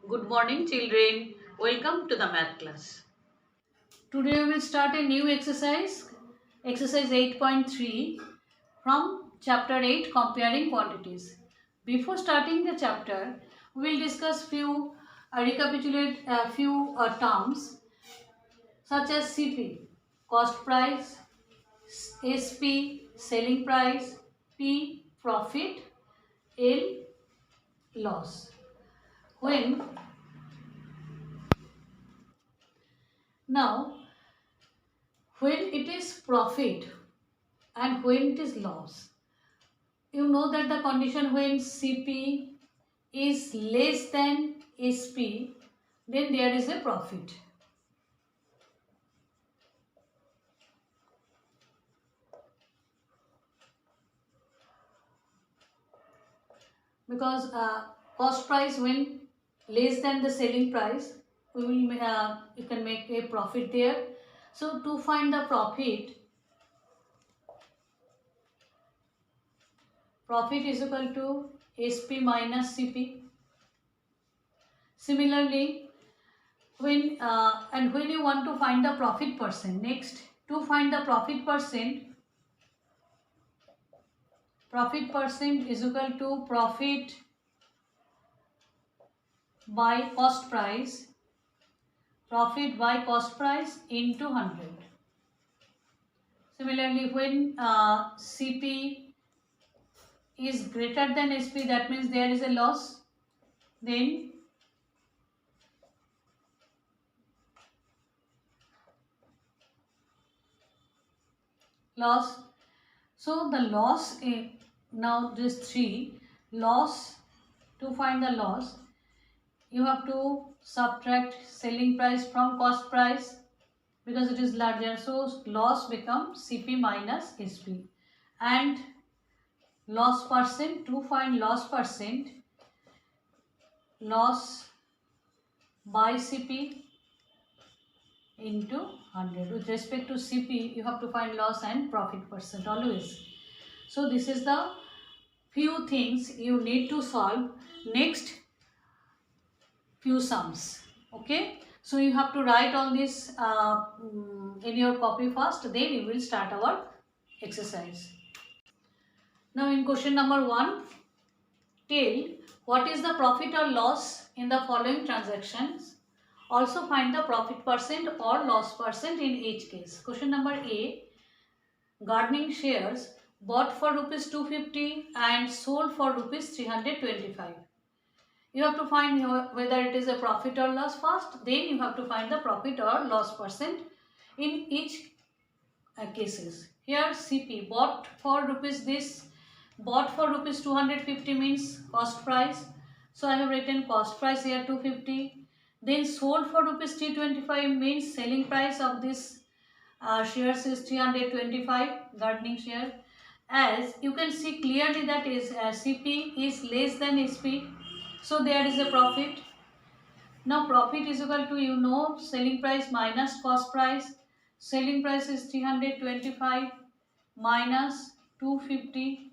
Good morning, children. Welcome to the math class. Today we will start a new exercise 8.3 from chapter 8 comparing quantities. Before starting the chapter, we will discuss recapitulate a few terms such as CP, cost price, SP, selling price, P, profit, L, loss. When now when it is profit and when it is loss, you know that the condition when CP is less than SP, then there is a profit. Because cost price when less than the selling price, you can make a profit there. So to find the profit is equal to SP minus CP. Similarly, when you want to find the profit percent, next to find the profit percent is equal to profit by cost price into 100. Similarly, when CP is greater than SP, that means there is a loss. Then loss. So the loss, now this 3 loss, to find the loss, you have to subtract selling price from cost price because it is larger. So loss becomes CP minus SP. And loss percent, to find loss percent, loss by CP into 100. With respect to CP, you have to find loss and profit percent always. So this is the few things you need to solve. Next few sums. Okay. So you have to write all this in your copy first. Then you will start our exercise. Now in question number 1, tell what is the profit or loss in the following transactions. Also find the profit percent or loss percent in each case. Question number A, gardening shares bought for rupees 250 and sold for rupees 325. You have to find whether it is a profit or loss first. Then you have to find the profit or loss percent in each cases. Here CP bought for rupees 250 means cost price. So I have written cost price here 250. Then sold for rupees 325 means selling price of this shares is 325 gardening share. As you can see clearly that is CP is less than SP. So there is a profit. Now profit is equal to selling price minus cost price. Selling price is 325 minus 250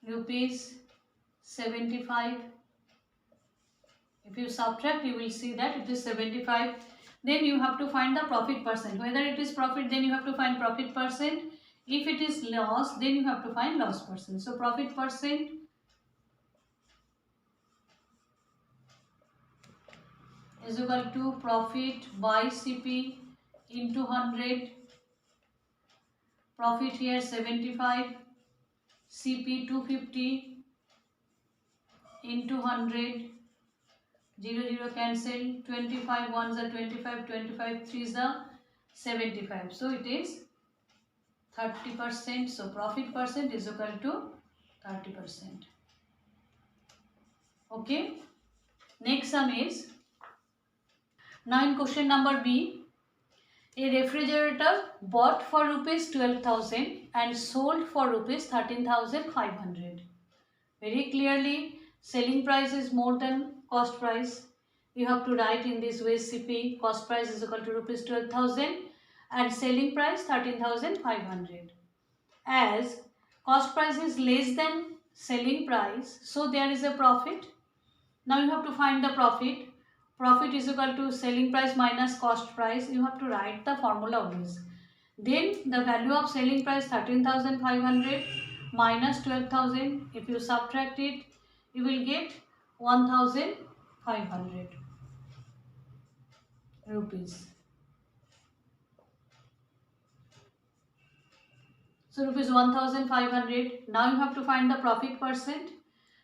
rupees 75. If you subtract, you will see that it is 75. Then you have to find the profit percent. Whether it is profit, then you have to find profit percent. If it is loss, then you have to find loss percent. So profit percent is equal to profit by CP into 100. Profit here 75, CP 250 into 100. 0 0 cancel, 25 ones are 25, 25 threes are 75. So it is 30%. So profit percent is equal to 30%. Okay. Next sum is, now in question number B, a refrigerator bought for rupees 12,000 and sold for rupees 13,500. Very clearly, selling price is more than cost price. You have to write in this way: CP, cost price is equal to rupees 12,000 and selling price 13,500. As cost price is less than selling price, so there is a profit. Now you have to find the profit. Profit is equal to selling price minus cost price. You have to write the formula of this. Then the value of selling price 13,500 minus 12,000. If you subtract it, you will get 1,500 rupees. So rupees 1,500. Now you have to find the profit percent.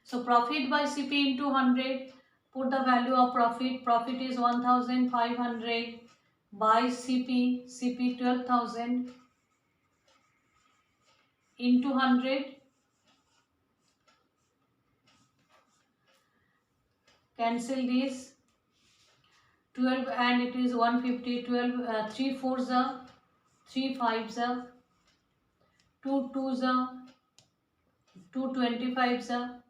So profit by CP into 100. Put the value of profit. Profit is 1,500 by CP. CP 12,000 into 100. Cancel this. 12 and it is 150. 12 3 4s are 3 5s are 2 2s are 2 25s are.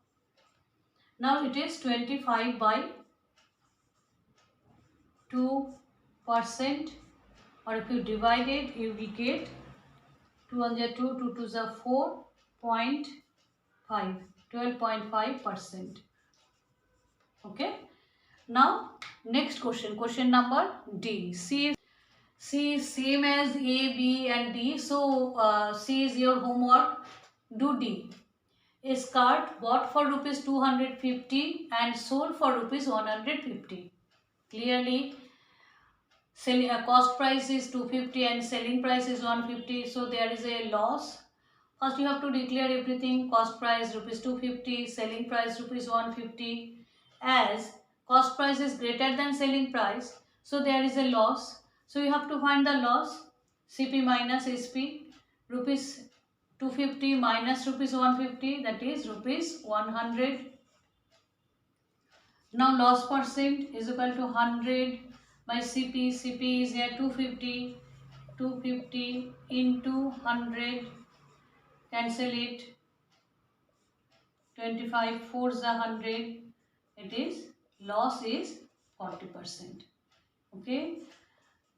Now it is 25 by 2%, or if you divide it, you will get 2 1 2, 2 2 4.5, 12.5%. Okay. Now next question, question number D. C is same as A, B and D. So C is your homework. Do D. A skirt bought for rupees 250 and sold for rupees 150. Clearly, cost price is 250 and selling price is 150. So there is a loss. First you have to declare everything. Cost price rupees 250, selling price rupees 150. As cost price is greater than selling price, so there is a loss. So you have to find the loss. CP minus SP. Rupees 250 minus rupees 150, that is rupees 100. Now loss percent is equal to 100 by CP. CP is here 250. 250 into 100. Cancel it. 25 4s are 100. It is loss is 40%. Okay.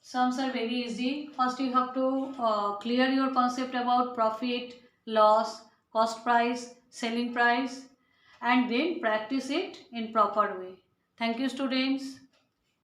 Sums are very easy. First you have to clear your concept about profit, loss, cost price, selling price, and then practice it in proper way. Thank you, students.